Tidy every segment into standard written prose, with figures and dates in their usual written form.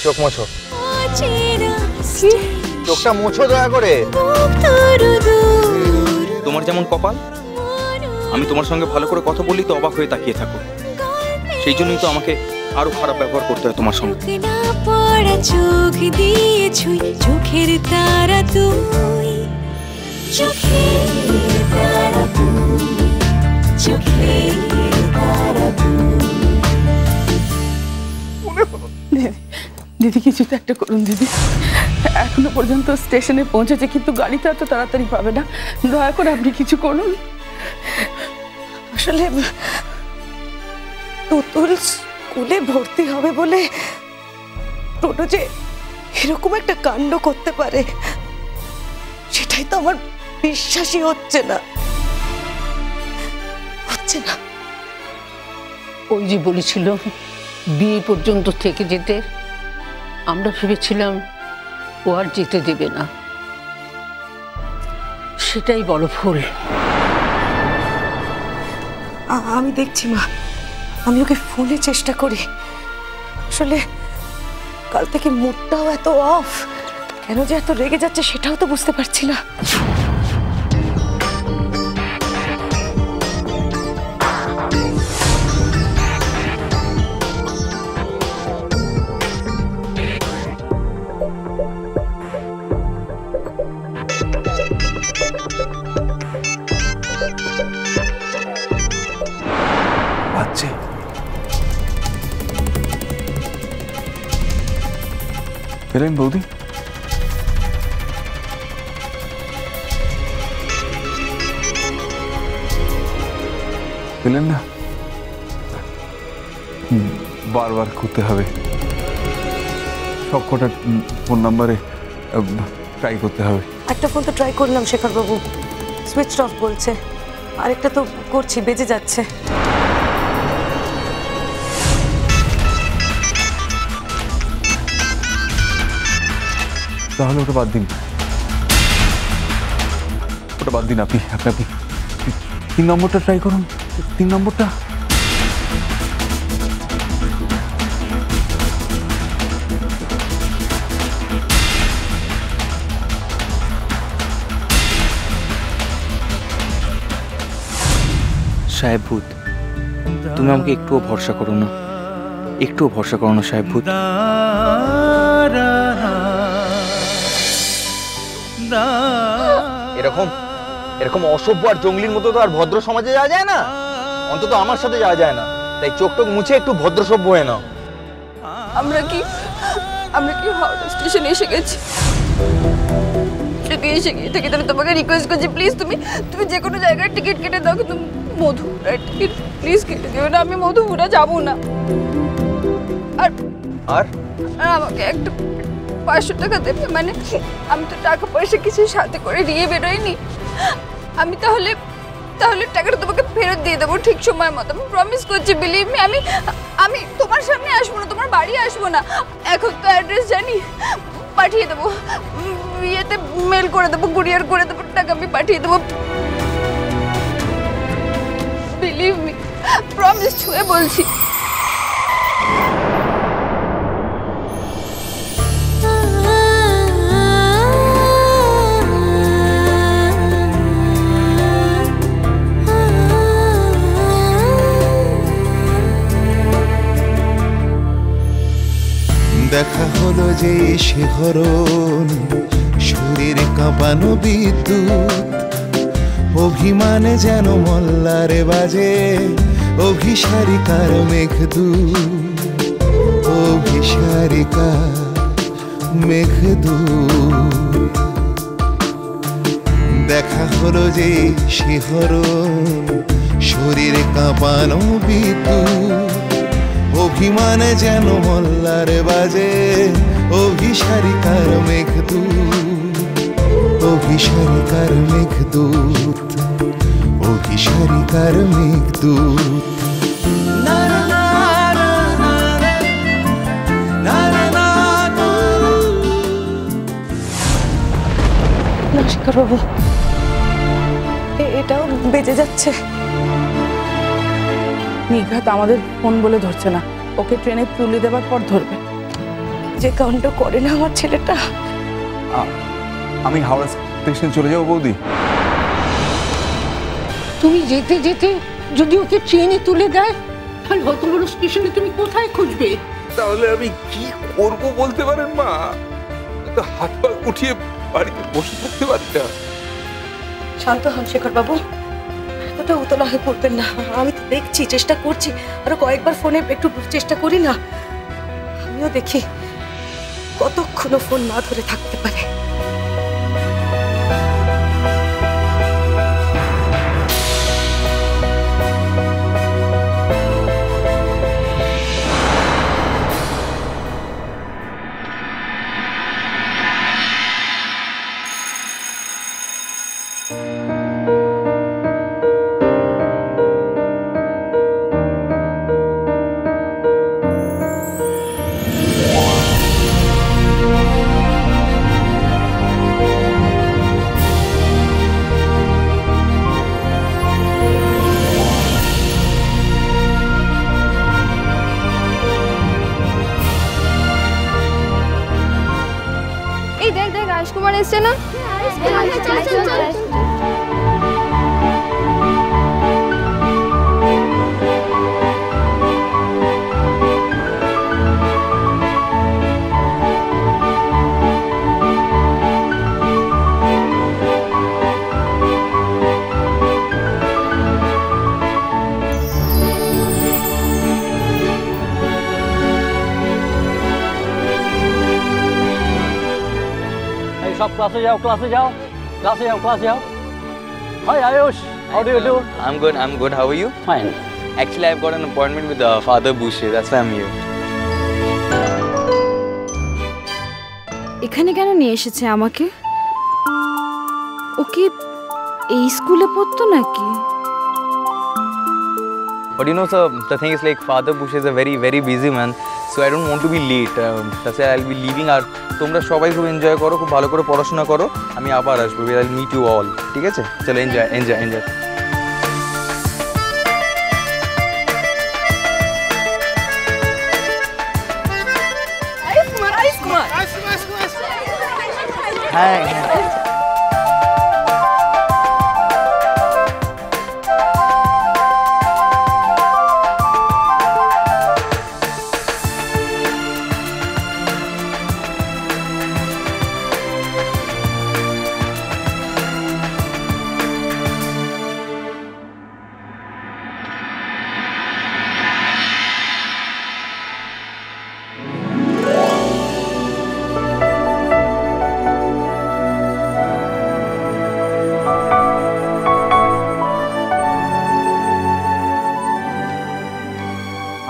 চোখ মোছো। চোখটা মোছো দয়া করে। তোমার যেমন কপাল, আমি তোমার সঙ্গে ভালো করে কথা বললি তো অবাক হয়ে তাকিয়ে থাকো, সেই জন্যই তো আমাকে আরো খারাপ ব্যবহার করতে হয় তোমার সঙ্গে। চোখ দিয়ে ছুঁই চোখের তারা তুই, চোখের তারা তুই, চোখের তারা তুই। দিদি কিছু তো একটা করুন দিদি, এখনো পর্যন্ত স্টেশনে পৌঁছেছে কিন্তু গাড়িতে এত তাড়াতাড়ি পাবে না, দয়া করে আপনি কিছু করুন। আসলে তুতুল স্কুলে ভর্তি হবে বলে টোটো যে এরকম একটা কাণ্ড করতে পারে সেটাই তো আমার বিশ্বাসই হচ্ছে না। ওই যে বলেছিল বিয়ে পর্যন্ত থেকে যেতে, আমরা ভেবেছিলাম ও আর যেতে দেবে না, সেটাই বড় ভুল। আমি দেখছি মা, আমি ওকে ফোনে চেষ্টা করি। আসলে কাল থেকে মুডটাও এত অফ, কেন যে এত রেগে যাচ্ছে সেটাও তো বুঝতে পারছি না। পেলেন বৌদি? পেলেন না? বারবার করতে হবে, সবকটা ফোন নাম্বারে ট্রাই করতে হবে। একটা ফোন তো ট্রাই করলাম শেখর বাবু, সুইচ অফ বলছে, আরেকটা তো করছি বেজে যাচ্ছে। তাহলে ওটা বাদ দিন, ওটা বাদ দিন। আপনি 3 নম্বরটা ট্রাই করুন, 3 নম্বরটা। সাহেব ভূত, তুমি আমাকে একটুও ভরসা করো না, একটুও ভরসা করো না সাহেব ভূত। এরকম এরকম অসভ্য আর জঙ্গলির মতো তো আর ভদ্র সমাজে যাওয়া যায় না, অন্তত আমার সাথে যাওয়া যায় না। তাই চোখ টোক মুছে একটু ভদ্র সভ্য হয়ে নাও। আমরা কি হাওড়া স্টেশনে এসে গেছি? যদি এসে গিয়ে থাকি তাহলে তোমাকে রিকোয়েস্ট করছি প্লিজ তুমি যে কোনো জায়গায় টিকিট কেটে দাও, কিন্তু মধুপুরা টিকিট প্লিজ কেটে দেবে না, আমি মধুপুরা যাবো না। আর আর আমাকে একটু 500 টাকা দেবে, মানে আমি তো টাকা পয়সা কিছু সাথে করে নিয়ে বেরোইনি, আমি তাহলে টাকাটা তোমাকে ফেরত দিয়ে দেবো ঠিক সময় মতো, আমি প্রমিস করছি, বিলিভ মি। আমি তোমার সামনে আসবো না, তোমার বাড়ি আসবো না, এখন তো অ্যাড্রেস জানি, পাঠিয়ে দেবো, ইয়েতে মেল করে দেবো, কুরিয়ার করে দেবো, টাকা আমি পাঠিয়ে দেবো, বিলিভ মি, প্রমিস ছুঁয়ে বলছি। দেখা হলো যে শিহরণ, শরীর কাঁপানো বিদ্যুৎ, অভিমানে যেন মল্লারে বাজে অভিসারিকার মেঘদূত, অভিসারিকার মেঘদূত। দেখা হলো যে শিহরণ, শরীর কাঁপানো বিদ্যুৎ, অভিমানে যেন মল্লারে বাজে অভিসারিকার মেঘদূত, অভিসারিকার মেঘদূত, অভিসারিকার মেঘদূত। নমস্কার বাবু, এটাও বেজে যাচ্ছে। নিঘাত আমাদের ফোন বলে ধরছে না, ওকে ট্রেনে তুলে দেওয়ার পর ধরবে। যে কাণ্ড করে না আমার ছেলেটা। আমি হাওড়া স্টেশন চলে যাবো বৌদি। তুমি যেতে যেতে যদি ওকে ট্রেনে তুলে দেয়, তাহলে অত বড় স্টেশনে তুমি কোথায় খুঁজবে? তাহলে আমি কি করব বলতে পারেন মা? তো হাত পা উঠিয়ে বাড়িতে বসে থাকতে পারি না। শান্ত হন শেখর বাবু, এতটা উতলা হয়ে পড়বেন না। আমি তো দেখছি, চেষ্টা করছি, আরো কয়েকবার ফোনে একটু চেষ্টা করি না। আমিও দেখি কতক্ষণ ফোন না ধরে থাকতে পারে। এই দেখ দেখ রাজকুমার এসছে না? सब क्लासे जाओ क्लासे जाओ क्लासे जाओ क्लासे जाओ. Hi Ayush, how do you do? I'm good. How are you? Fine. Actually, I've got an appointment with Father Boucher. That's why I'm here. এখানে কেন নিয়ে এসেছে আমাকে? ও কি এই স্কুলে পড়তো নাকি? But you know, sir, the thing is like Father Boucher is a very, very busy man. So I don't want to be late. That's why I'll be leaving. আর তোমরা সবাই খুব এনজয় করো, খুব ভালো করে পড়াশোনা করো। আমি আবার আসবো। I'll meet you all. ঠিক আছে? চলো এনজয়. হ্যাঁ।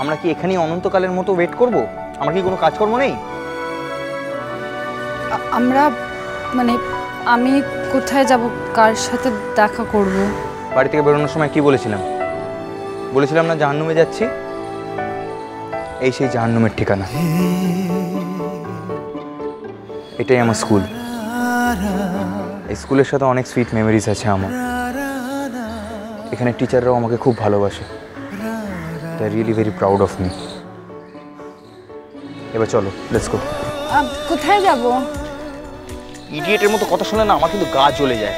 আমরা কি এখানেই অনন্তকালের মতো ওয়েট করব? আমার কি কোনো কাজকর্ম নেই? আমরা মানে আমি কোথায় যাব, কার সাথে দেখা করব? বাড়ি থেকে বেরোনোর সময় কি বলেছিলাম না জাহান্নুমে যাচ্ছি? এই সেই জাহান্নুমের ঠিকানা। এটাই আমার স্কুল। এই স্কুলের সাথে অনেক সুইট মেমোরিজ আছে আমার। এখানে টিচাররাও আমাকে খুব ভালোবাসে। They are really very proud of me. এবার চলো, লেটস গো। কোথায় যাব? ইডিয়েটের মতো কথা শুনে না আমার কিন্তু গা জ্বলে যায়।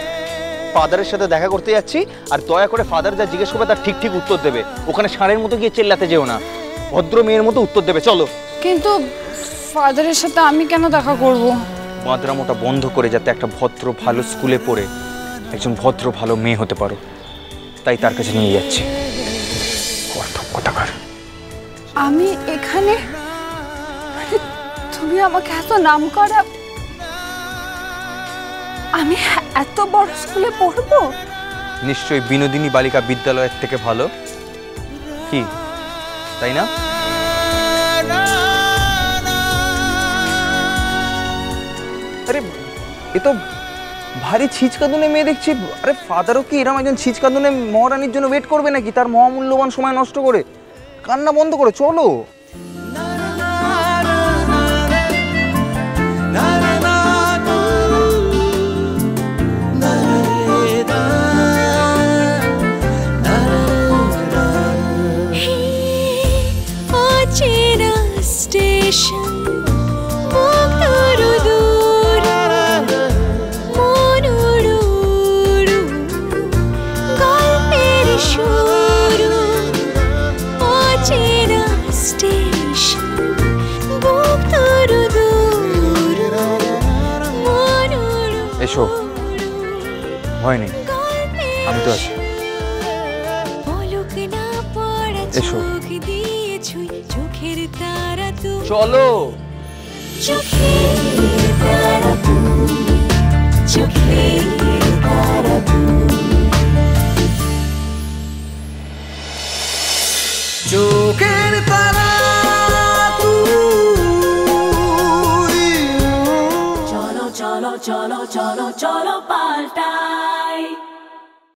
ফাদারের সাথে দেখা করতে যাচ্ছি, আর দয়া করে ফাদার যা জিজ্ঞেস করবে তার ঠিক উত্তর দেবে। ওখানে ষাঁড়ের মতো গিয়ে চেল্লাতে যেও না, ভদ্র মেয়ের মতো উত্তর দেবে। চলো। কিন্তু ফাদারের সাথে আমি কেন দেখা করব? বাঁদরামোটা বন্ধ করে যাতে একটা ভদ্র ভালো স্কুলে পড়ে একজন ভদ্র ভালো মেয়ে হতে পারো, তাই তার কাছে নিয়ে যাচ্ছি। আমি এখানে, তুমি আমাকে এত নাম করা, আমি এত বড় স্কুলে পড়বো? নিশ্চয়ই বিনোদিনী বালিকা বিদ্যালয়ের থেকে ভালো, কি তাই না? আরে এ তো ভারী ছিচকাদুনে মেয়ে দেখছি। আরে ফাদারও কি এরকম একজন ছিচকাদুনে মহারানীর জন্য ওয়েট করবে নাকি, তার মহামূল্যবান সময় নষ্ট করে? কান্না বন্ধ করে চলো। অচেনা স্টেশন স্টেশন বুক তোর দূর এসো, ভয় নেই, আমি তো আছি। পলক না পড়া এসো। চোখ দিয়ে ছুঁই চোখের তারা তুমি চলো। চোখের তারা তুমি চোখের তারা তুমি চোখের তারা তুই। চলো চলো চলো চলো চলো পাল্টাই